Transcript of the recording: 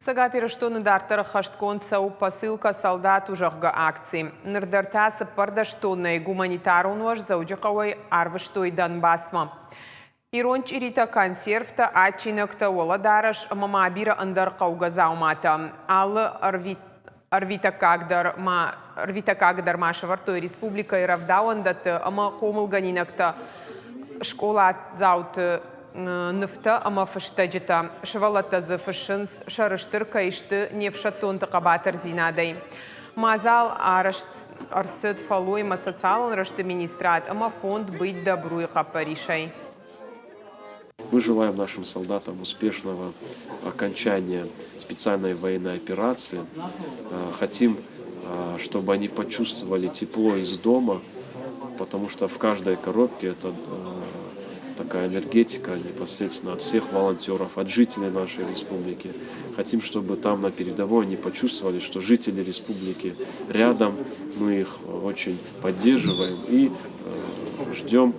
Сагатира что надартара хаштконцау посылка солдату жахга акции. Нардартаса пардашто гуманитарун ваш зауджакавай арваштой Донбассма. Иронч ирита консервта ачинакта оладараш мамабира андар каугазаумата. Аллы арвита кагдар маша вартой республика и равдауандат ама комылганинакта школа заут нефта ама фаштаджита швалата за фашинс шарыштырка ишты невшатон тaqabatар зинадай. Мазал арсыд фалуй масоциалон рашты министрат ама фонд быть добру и капаришай. Мы желаем нашим солдатам успешного окончания специальной военной операции. Хотим, чтобы они почувствовали тепло из дома, потому что в каждой коробке это такая энергетика непосредственно от всех волонтеров, от жителей нашей республики. Хотим, чтобы там на передовой они почувствовали, что жители республики рядом, мы их очень поддерживаем и ждем